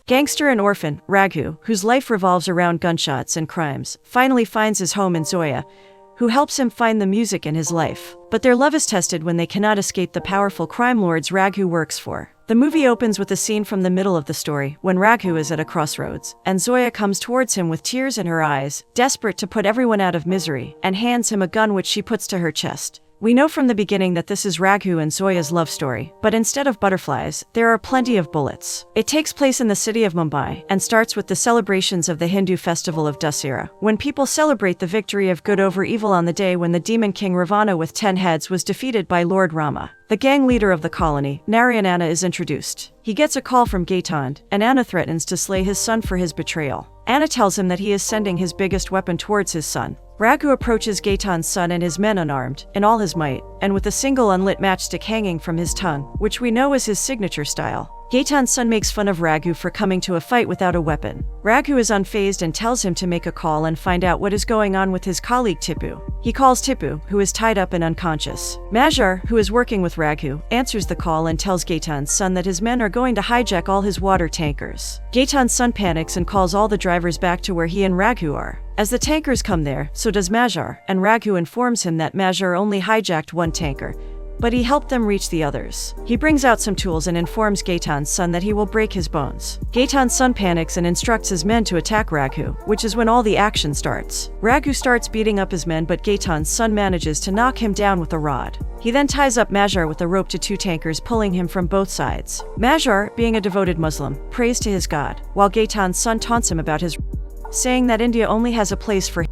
Gangster and orphan, Raghu, whose life revolves around gunshots and crimes, finally finds his home in Zoya, who helps him find the music in his life. But their love is tested when they cannot escape the powerful crime lords Raghu works for. The movie opens with a scene from the middle of the story, when Raghu is at a crossroads, and Zoya comes towards him with tears in her eyes, desperate to put everyone out of misery, and hands him a gun which she puts to her chest. We know from the beginning that this is Raghu and Zoya's love story, but instead of butterflies, there are plenty of bullets. It takes place in the city of Mumbai, and starts with the celebrations of the Hindu festival of Dussehra, when people celebrate the victory of good over evil on the day when the demon king Ravana with 10 heads was defeated by Lord Rama. The gang leader of the colony, Narayana, is introduced. He gets a call from Gaitand, and Anna threatens to slay his son for his betrayal. Anna tells him that he is sending his biggest weapon towards his son. Raghu approaches Gaitand's son and his men unarmed, in all his might, and with a single unlit matchstick hanging from his tongue, which we know is his signature style. Gaitand's son makes fun of Raghu for coming to a fight without a weapon. Raghu is unfazed and tells him to make a call and find out what is going on with his colleague Tipu. He calls Tipu, who is tied up and unconscious. Majhar, who is working with Raghu, answers the call and tells Gaitand's son that his men are going to hijack all his water tankers. Gaitand's son panics and calls all the drivers back to where he and Raghu are. As the tankers come there, so does Majhar, and Raghu informs him that Majhar only hijacked one tanker, but he helped them reach the others. He brings out some tools and informs Gaitand's son that he will break his bones. Gaitand's son panics and instructs his men to attack Raghu, which is when all the action starts. Raghu starts beating up his men, but Gaitand's son manages to knock him down with a rod. He then ties up Majhar with a rope to 2 tankers, pulling him from both sides. Majhar, being a devoted Muslim, prays to his God, while Gaitand's son taunts him about his saying that India only has a place for him.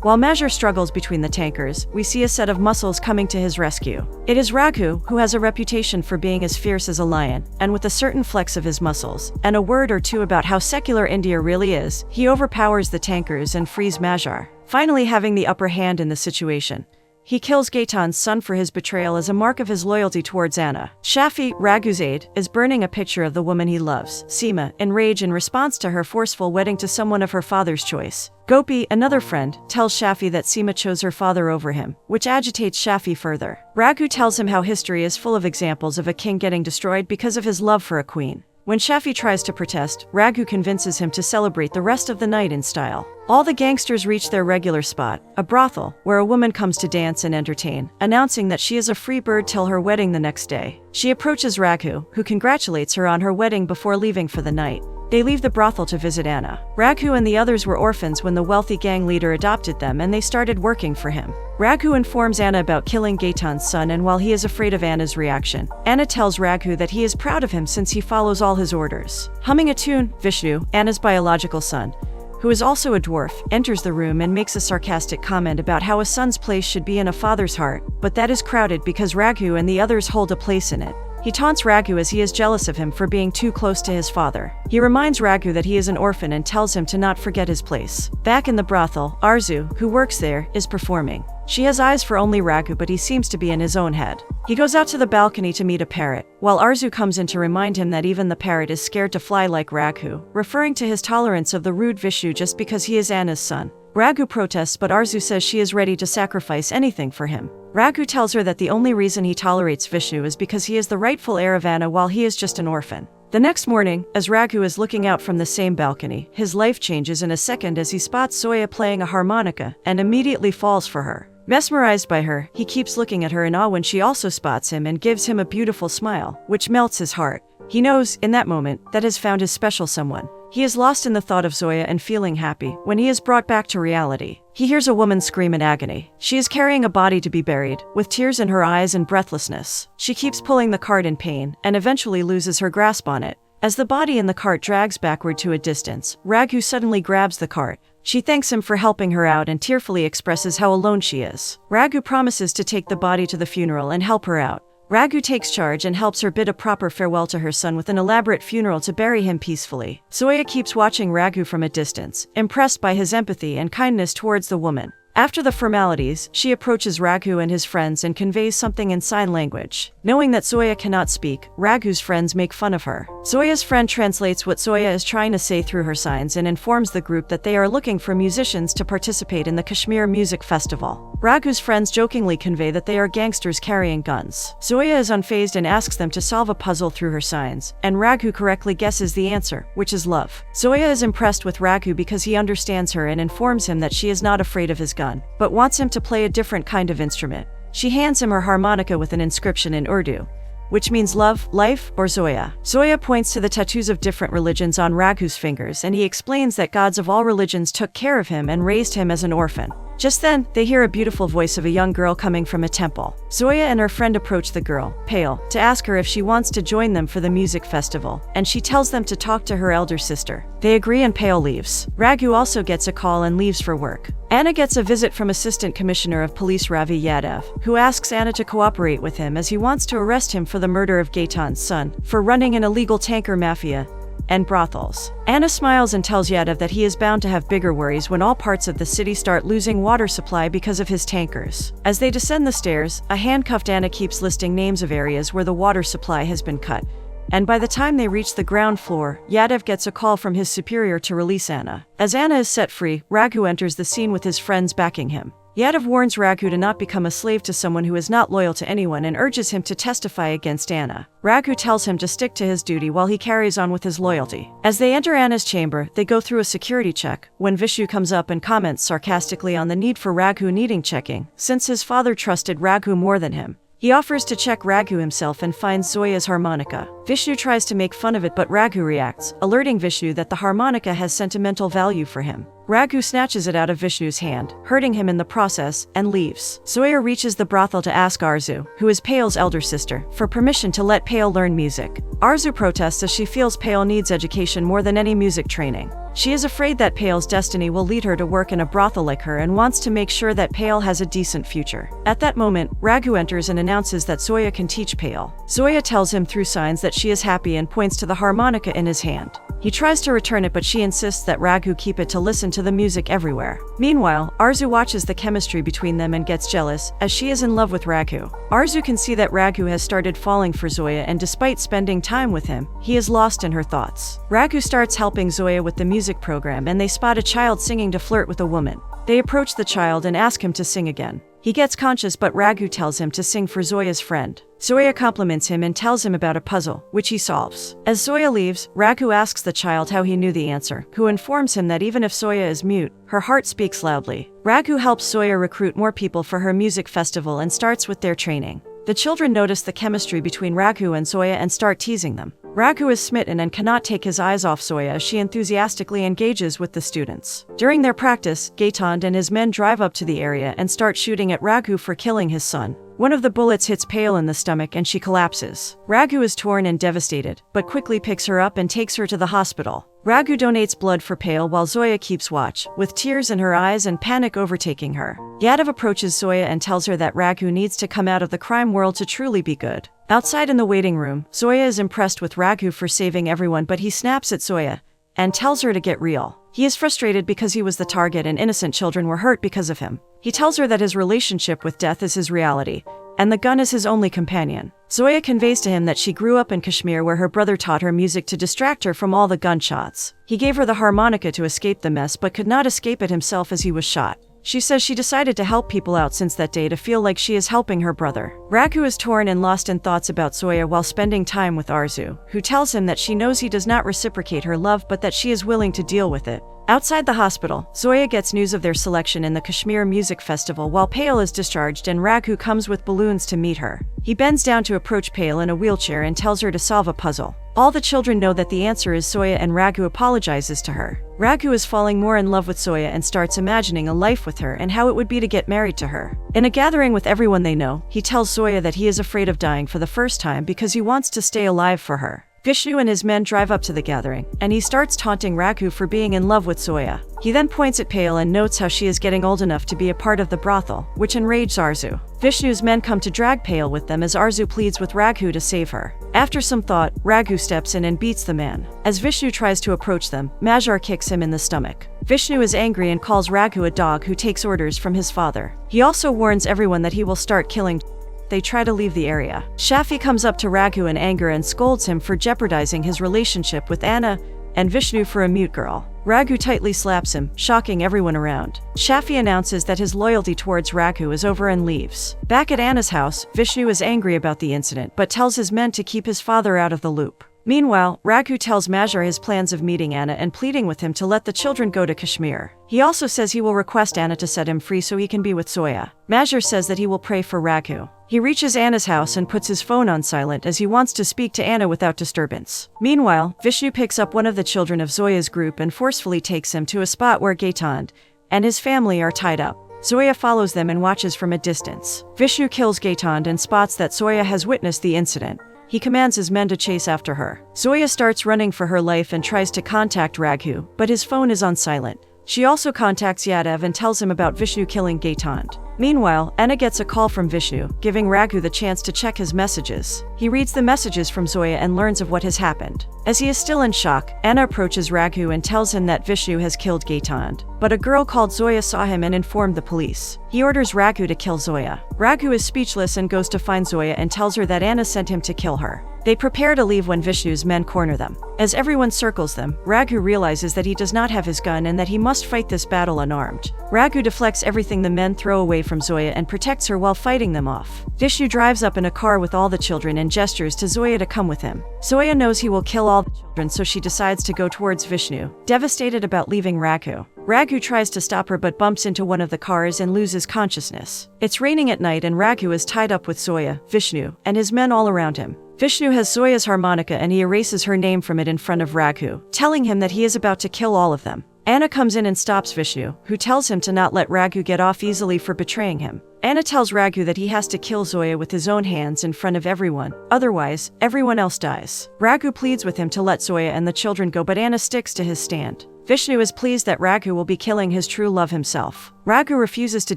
While Majhar struggles between the tankers, we see a set of muscles coming to his rescue. It is Raghu, who has a reputation for being as fierce as a lion, and with a certain flex of his muscles, and a word or two about how secular India really is, he overpowers the tankers and frees Majhar, finally having the upper hand in the situation. He kills Gaitand's son for his betrayal as a mark of his loyalty towards Anna. Shafi, Raghu's aide, is burning a picture of the woman he loves, Seema, in rage in response to her forceful wedding to someone of her father's choice. Gopi, another friend, tells Shafi that Seema chose her father over him, which agitates Shafi further. Raghu tells him how history is full of examples of a king getting destroyed because of his love for a queen. When Shafi tries to protest, Raghu convinces him to celebrate the rest of the night in style. All the gangsters reach their regular spot, a brothel, where a woman comes to dance and entertain, announcing that she is a free bird till her wedding the next day. She approaches Raghu, who congratulates her on her wedding before leaving for the night. They leave the brothel to visit Anna. Raghu and the others were orphans when the wealthy gang leader adopted them, and they started working for him. Raghu informs Anna about killing Gaitand's son, and while he is afraid of Anna's reaction, Anna tells Raghu that he is proud of him since he follows all his orders. Humming a tune, Vishnu, Anna's biological son, who is also a dwarf, enters the room and makes a sarcastic comment about how a son's place should be in a father's heart, but that is crowded because Raghu and the others hold a place in it. He taunts Raghu as he is jealous of him for being too close to his father. He reminds Raghu that he is an orphan and tells him to not forget his place. Back in the brothel, Arzu, who works there, is performing. She has eyes for only Raghu, but he seems to be in his own head. He goes out to the balcony to meet a parrot, while Arzu comes in to remind him that even the parrot is scared to fly like Raghu, referring to his tolerance of the rude Vishnu just because he is Anna's son. Raghu protests, but Arzu says she is ready to sacrifice anything for him. Raghu tells her that the only reason he tolerates Vishnu is because he is the rightful heir of Anna while he is just an orphan. The next morning, as Raghu is looking out from the same balcony, his life changes in a second as he spots Zoya playing a harmonica and immediately falls for her. Mesmerized by her, he keeps looking at her in awe when she also spots him and gives him a beautiful smile, which melts his heart. He knows, in that moment, that has found his special someone. He is lost in the thought of Zoya and feeling happy when he is brought back to reality. He hears a woman scream in agony. She is carrying a body to be buried, with tears in her eyes and breathlessness. She keeps pulling the cart in pain and eventually loses her grasp on it. As the body in the cart drags backward to a distance, Raghu suddenly grabs the cart. She thanks him for helping her out and tearfully expresses how alone she is. Raghu promises to take the body to the funeral and help her out. Raghu takes charge and helps her bid a proper farewell to her son with an elaborate funeral to bury him peacefully. Zoya keeps watching Raghu from a distance, impressed by his empathy and kindness towards the woman. After the formalities, she approaches Raghu and his friends and conveys something in sign language. Knowing that Zoya cannot speak, Raghu's friends make fun of her. Zoya's friend translates what Zoya is trying to say through her signs and informs the group that they are looking for musicians to participate in the Kashmir Music Festival. Raghu's friends jokingly convey that they are gangsters carrying guns. Zoya is unfazed and asks them to solve a puzzle through her signs, and Raghu correctly guesses the answer, which is love. Zoya is impressed with Raghu because he understands her and informs him that she is not afraid of his gun, but wants him to play a different kind of instrument. She hands him her harmonica with an inscription in Urdu, which means love, life, or Zoya. Zoya points to the tattoos of different religions on Raghu's fingers, and he explains that gods of all religions took care of him and raised him as an orphan. Just then, they hear a beautiful voice of a young girl coming from a temple. Zoya and her friend approach the girl, Pale, to ask her if she wants to join them for the music festival, and she tells them to talk to her elder sister. They agree and Pale leaves. Raghu also gets a call and leaves for work. Anna gets a visit from Assistant Commissioner of Police Ravi Yadav, who asks Anna to cooperate with him as he wants to arrest him for the murder of Gaiton's son, for running an illegal tanker mafia and brothels. Anna smiles and tells Yadav that he is bound to have bigger worries when all parts of the city start losing water supply because of his tankers. As they descend the stairs, a handcuffed Anna keeps listing names of areas where the water supply has been cut, and by the time they reach the ground floor, Yadav gets a call from his superior to release Anna. As Anna is set free, Raghu enters the scene with his friends backing him. Yadav warns Raghu to not become a slave to someone who is not loyal to anyone and urges him to testify against Anna. Raghu tells him to stick to his duty while he carries on with his loyalty. As they enter Anna's chamber, they go through a security check, when Vishnu comes up and comments sarcastically on the need for Raghu needing checking, since his father trusted Raghu more than him. He offers to check Raghu himself and finds Zoya's harmonica. Vishnu tries to make fun of it, but Raghu reacts, alerting Vishnu that the harmonica has sentimental value for him. Raghu snatches it out of Vishnu's hand, hurting him in the process, and leaves. Zoya reaches the brothel to ask Arzu, who is Pale's elder sister, for permission to let Pale learn music. Arzu protests as she feels Pale needs education more than any music training. She is afraid that Pale's destiny will lead her to work in a brothel like her and wants to make sure that Pale has a decent future. At that moment, Raghu enters and announces that Zoya can teach Pale. Zoya tells him through signs that she is happy and points to the harmonica in his hand. He tries to return it, but she insists that Raghu keep it to listen to the music everywhere. Meanwhile, Arzu watches the chemistry between them and gets jealous, as she is in love with Raghu. Arzu can see that Raghu has started falling for Zoya, and despite spending time with him, he is lost in her thoughts. Raghu starts helping Zoya with the music program, and they spot a child singing to flirt with a woman. They approach the child and ask him to sing again. He gets conscious, but Raghu tells him to sing for Zoya's friend. Zoya compliments him and tells him about a puzzle, which he solves. As Zoya leaves, Raghu asks the child how he knew the answer, who informs him that even if Zoya is mute, her heart speaks loudly. Raghu helps Zoya recruit more people for her music festival and starts with their training. The children notice the chemistry between Raghu and Zoya and start teasing them. Raghu is smitten and cannot take his eyes off Zoya as she enthusiastically engages with the students. During their practice, Gaiton and his men drive up to the area and start shooting at Raghu for killing his son. One of the bullets hits Pale in the stomach and she collapses. Raghu is torn and devastated, but quickly picks her up and takes her to the hospital. Raghu donates blood for Pale while Zoya keeps watch, with tears in her eyes and panic overtaking her. Yadav approaches Zoya and tells her that Raghu needs to come out of the crime world to truly be good. Outside in the waiting room, Zoya is impressed with Raghu for saving everyone, but he snaps at Zoya and tells her to get real. He is frustrated because he was the target and innocent children were hurt because of him. He tells her that his relationship with death is his reality, and the gun is his only companion. Zoya conveys to him that she grew up in Kashmir, where her brother taught her music to distract her from all the gunshots. He gave her the harmonica to escape the mess, but could not escape it himself as he was shot. She says she decided to help people out since that day to feel like she is helping her brother. Raghu is torn and lost in thoughts about Zoya while spending time with Arzu, who tells him that she knows he does not reciprocate her love, but that she is willing to deal with it. Outside the hospital, Zoya gets news of their selection in the Kashmir Music Festival while Pale is discharged, and Raghu comes with balloons to meet her. He bends down to approach Pale in a wheelchair and tells her to solve a puzzle. All the children know that the answer is Zoya, and Raghu apologizes to her. Raghu is falling more in love with Zoya and starts imagining a life with her and how it would be to get married to her. In a gathering with everyone they know, he tells Zoya that he is afraid of dying for the first time because he wants to stay alive for her. Vishnu and his men drive up to the gathering, and he starts taunting Raghu for being in love with Zoya. He then points at Pale and notes how she is getting old enough to be a part of the brothel, which enrages Arzu. Vishnu's men come to drag Pale with them as Arzu pleads with Raghu to save her. After some thought, Raghu steps in and beats the man. As Vishnu tries to approach them, Major kicks him in the stomach. Vishnu is angry and calls Raghu a dog who takes orders from his father. He also warns everyone that he will start killing. They try to leave the area. Shafi comes up to Raghu in anger and scolds him for jeopardizing his relationship with Anna, and Vishnu for a mute girl. Raghu tightly slaps him, shocking everyone around. Shafi announces that his loyalty towards Raghu is over and leaves. Back at Anna's house, Vishnu is angry about the incident but tells his men to keep his father out of the loop. Meanwhile, Raghu tells Major his plans of meeting Anna and pleading with him to let the children go to Kashmir. He also says he will request Anna to set him free so he can be with Zoya. Major says that he will pray for Raghu. He reaches Anna's house and puts his phone on silent as he wants to speak to Anna without disturbance. Meanwhile, Vishnu picks up one of the children of Zoya's group and forcefully takes him to a spot where Gaetand and his family are tied up. Zoya follows them and watches from a distance. Vishnu kills Gaetand and spots that Zoya has witnessed the incident. He commands his men to chase after her. Zoya starts running for her life and tries to contact Raghu, but his phone is on silent. She also contacts Yadav and tells him about Vishnu killing Gaetand. Meanwhile, Anna gets a call from Vishnu, giving Raghu the chance to check his messages. He reads the messages from Zoya and learns of what has happened. As he is still in shock, Anna approaches Raghu and tells him that Vishnu has killed Gaetand. But a girl called Zoya saw him and informed the police. He orders Raghu to kill Zoya. Raghu is speechless and goes to find Zoya and tells her that Anna sent him to kill her. They prepare to leave when Vishnu's men corner them. As everyone circles them, Raghu realizes that he does not have his gun and that he must fight this battle unarmed. Raghu deflects everything the men throw away from Zoya and protects her while fighting them off. Vishnu drives up in a car with all the children and gestures to Zoya to come with him. Zoya knows he will kill all the children, so she decides to go towards Vishnu, devastated about leaving Raghu. Raghu tries to stop her but bumps into one of the cars and loses consciousness. It's raining at night and Raghu is tied up with Zoya, Vishnu, and his men all around him. Vishnu has Zoya's harmonica and he erases her name from it in front of Raghu, telling him that he is about to kill all of them. Anna comes in and stops Vishnu, who tells him to not let Raghu get off easily for betraying him. Anna tells Raghu that he has to kill Zoya with his own hands in front of everyone, otherwise, everyone else dies. Raghu pleads with him to let Zoya and the children go, but Anna sticks to his stand. Vishnu is pleased that Raghu will be killing his true love himself. Raghu refuses to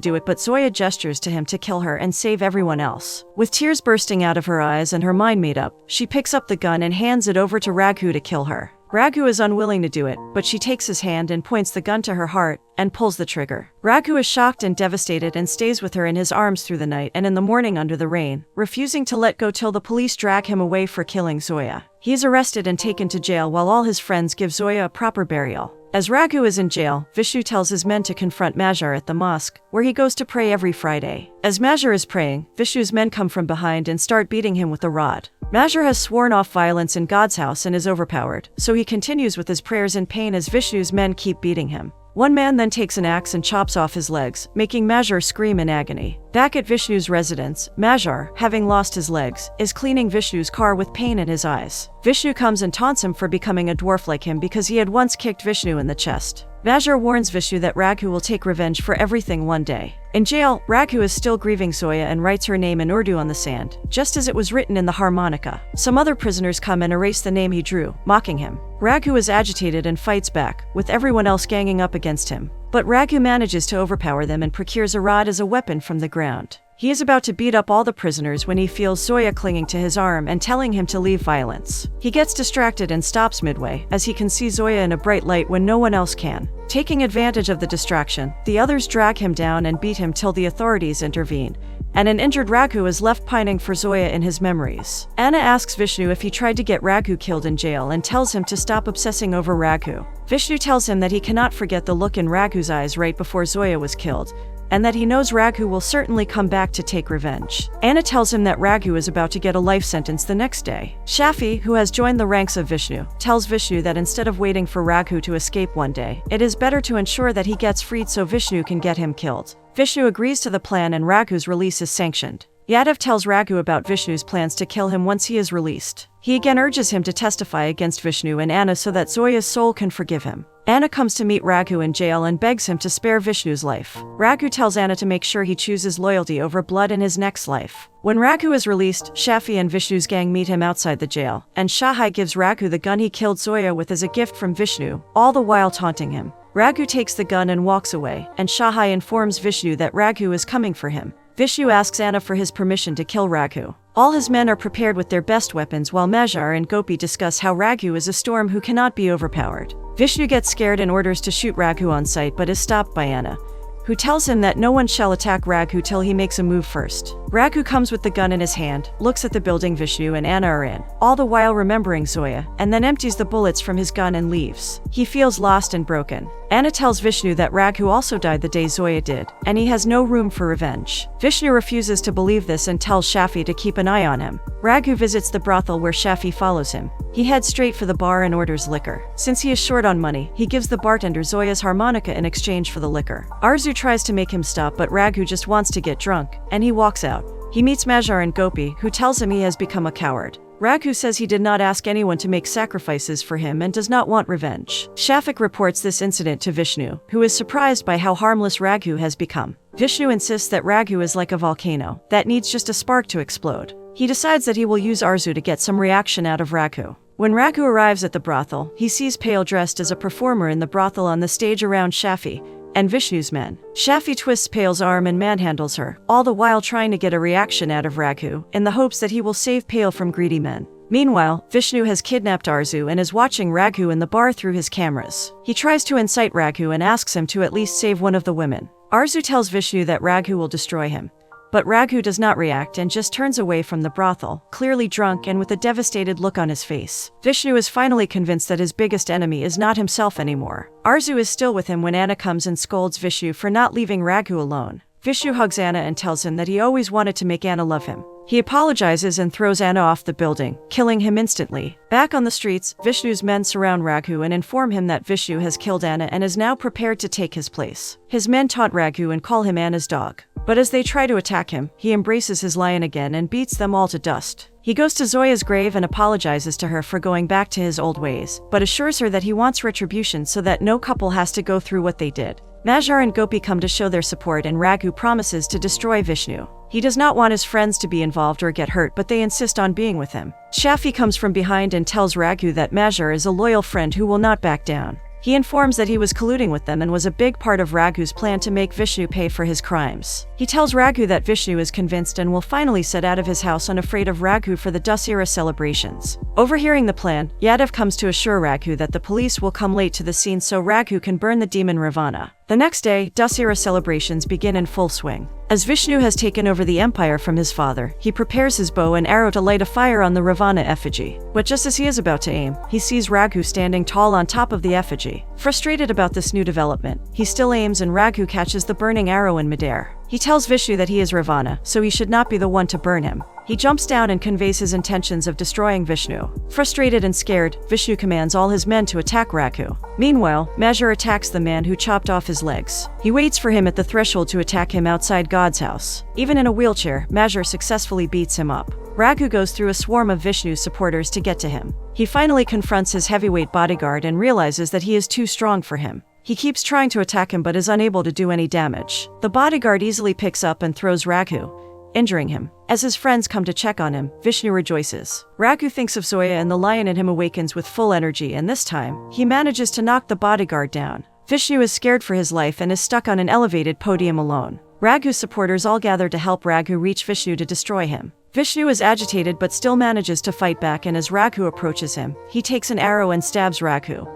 do it, but Zoya gestures to him to kill her and save everyone else. With tears bursting out of her eyes and her mind made up, she picks up the gun and hands it over to Raghu to kill her. Raghu is unwilling to do it, but she takes his hand and points the gun to her heart and pulls the trigger. Raghu is shocked and devastated and stays with her in his arms through the night and in the morning under the rain, refusing to let go till the police drag him away for killing Zoya. He is arrested and taken to jail while all his friends give Zoya a proper burial. As Raghu is in jail, Vishnu tells his men to confront Major at the mosque, where he goes to pray every Friday. As Major is praying, Vishnu's men come from behind and start beating him with a rod. Major has sworn off violence in God's house and is overpowered, so he continues with his prayers in pain as Vishnu's men keep beating him. One man then takes an axe and chops off his legs, making Major scream in agony. Back at Vishnu's residence, Major, having lost his legs, is cleaning Vishnu's car with pain in his eyes. Vishnu comes and taunts him for becoming a dwarf like him because he had once kicked Vishnu in the chest. Major warns Vishnu that Raghu will take revenge for everything one day. In jail, Raghu is still grieving Zoya and writes her name in Urdu on the sand, just as it was written in the harmonica. Some other prisoners come and erase the name he drew, mocking him. Raghu is agitated and fights back, with everyone else ganging up against him. But Raghu manages to overpower them and procures a rod as a weapon from the ground. He is about to beat up all the prisoners when he feels Zoya clinging to his arm and telling him to leave violence. He gets distracted and stops midway, as he can see Zoya in a bright light when no one else can. Taking advantage of the distraction, the others drag him down and beat him till the authorities intervene, and an injured Raghu is left pining for Zoya in his memories. Anna asks Vishnu if he tried to get Raghu killed in jail and tells him to stop obsessing over Raghu. Vishnu tells him that he cannot forget the look in Raghu's eyes right before Zoya was killed, and that he knows Raghu will certainly come back to take revenge. Anna tells him that Raghu is about to get a life sentence the next day. Shafi, who has joined the ranks of Vishnu, tells Vishnu that instead of waiting for Raghu to escape one day, it is better to ensure that he gets freed so Vishnu can get him killed. Vishnu agrees to the plan and Raghu's release is sanctioned. Yadav tells Raghu about Vishnu's plans to kill him once he is released. He again urges him to testify against Vishnu and Anna so that Zoya's soul can forgive him. Anna comes to meet Raghu in jail and begs him to spare Vishnu's life. Raghu tells Anna to make sure he chooses loyalty over blood in his next life. When Raghu is released, Shafi and Vishnu's gang meet him outside the jail, and Shahai gives Raghu the gun he killed Zoya with as a gift from Vishnu, all the while taunting him. Raghu takes the gun and walks away, and Shahai informs Vishnu that Raghu is coming for him. Vishnu asks Anna for his permission to kill Raghu. All his men are prepared with their best weapons while Major and Gopi discuss how Raghu is a storm who cannot be overpowered. Vishnu gets scared and orders to shoot Raghu on sight but is stopped by Anna, who tells him that no one shall attack Raghu till he makes a move first. Raghu comes with the gun in his hand, looks at the building Vishnu and Anna are in, all the while remembering Zoya, and then empties the bullets from his gun and leaves. He feels lost and broken. Anna tells Vishnu that Raghu also died the day Zoya did, and he has no room for revenge. Vishnu refuses to believe this and tells Shafi to keep an eye on him. Raghu visits the brothel where Shafi follows him. He heads straight for the bar and orders liquor. Since he is short on money, he gives the bartender Zoya's harmonica in exchange for the liquor. Arzu tries to make him stop, but Raghu just wants to get drunk, and he walks out. He meets Majhar and Gopi, who tells him he has become a coward. Raghu says he did not ask anyone to make sacrifices for him and does not want revenge. Shafik reports this incident to Vishnu, who is surprised by how harmless Raghu has become. Vishnu insists that Raghu is like a volcano that needs just a spark to explode. He decides that he will use Arzu to get some reaction out of Raghu. When Raghu arrives at the brothel, he sees Pale dressed as a performer in the brothel on the stage around Shafi and Vishnu's men. Shafi twists Pale's arm and manhandles her, all the while trying to get a reaction out of Raghu, in the hopes that he will save Pale from greedy men. Meanwhile, Vishnu has kidnapped Arzu and is watching Raghu in the bar through his cameras. He tries to incite Raghu and asks him to at least save one of the women. Arzu tells Vishnu that Raghu will destroy him. But Raghu does not react and just turns away from the brothel, clearly drunk and with a devastated look on his face. Vishnu is finally convinced that his biggest enemy is not himself anymore. Arzu is still with him when Anna comes and scolds Vishnu for not leaving Raghu alone. Vishnu hugs Anna and tells him that he always wanted to make Anna love him. He apologizes and throws Anna off the building, killing him instantly. Back on the streets, Vishnu's men surround Raghu and inform him that Vishnu has killed Anna and is now prepared to take his place. His men taunt Raghu and call him Anna's dog. But as they try to attack him, he embraces his lion again and beats them all to dust. He goes to Zoya's grave and apologizes to her for going back to his old ways, but assures her that he wants retribution so that no couple has to go through what they did. Majhar and Gopi come to show their support and Raghu promises to destroy Vishnu. He does not want his friends to be involved or get hurt, but they insist on being with him. Shafi comes from behind and tells Raghu that Majhar is a loyal friend who will not back down. He informs that he was colluding with them and was a big part of Raghu's plan to make Vishnu pay for his crimes. He tells Raghu that Vishnu is convinced and will finally set out of his house unafraid of Raghu for the Dussehra celebrations. Overhearing the plan, Yadav comes to assure Raghu that the police will come late to the scene so Raghu can burn the demon Ravana. The next day, Dussehra celebrations begin in full swing. As Vishnu has taken over the empire from his father, he prepares his bow and arrow to light a fire on the Ravana effigy. But just as he is about to aim, he sees Raghu standing tall on top of the effigy. Frustrated about this new development, he still aims and Raghu catches the burning arrow in midair. He tells Vishnu that he is Ravana, so he should not be the one to burn him. He jumps down and conveys his intentions of destroying Vishnu. Frustrated and scared, Vishnu commands all his men to attack Raghu. Meanwhile, Majhar attacks the man who chopped off his legs. He waits for him at the threshold to attack him outside God's house. Even in a wheelchair, Majhar successfully beats him up. Raghu goes through a swarm of Vishnu's supporters to get to him. He finally confronts his heavyweight bodyguard and realizes that he is too strong for him. He keeps trying to attack him but is unable to do any damage. The bodyguard easily picks up and throws Raghu, injuring him. As his friends come to check on him, Vishnu rejoices. Raghu thinks of Zoya and the lion in him awakens with full energy, and this time, he manages to knock the bodyguard down. Vishnu is scared for his life and is stuck on an elevated podium alone. Raghu's supporters all gather to help Raghu reach Vishnu to destroy him. Vishnu is agitated but still manages to fight back, and as Raghu approaches him, he takes an arrow and stabs Raghu,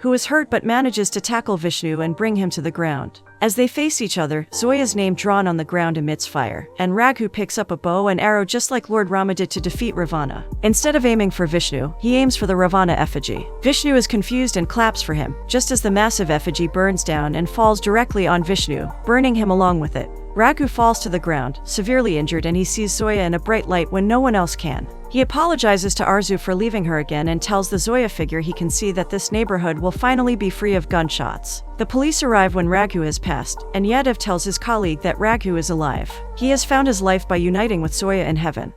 who is hurt but manages to tackle Vishnu and bring him to the ground. As they face each other, Zoya's name drawn on the ground emits fire, and Raghu picks up a bow and arrow just like Lord Rama did to defeat Ravana. Instead of aiming for Vishnu, he aims for the Ravana effigy. Vishnu is confused and claps for him, just as the massive effigy burns down and falls directly on Vishnu, burning him along with it. Raghu falls to the ground, severely injured, and he sees Zoya in a bright light when no one else can. He apologizes to Arzu for leaving her again and tells the Zoya figure he can see that this neighborhood will finally be free of gunshots. The police arrive when Raghu has passed, and Yadav tells his colleague that Raghu is alive. He has found his life by uniting with Zoya in heaven.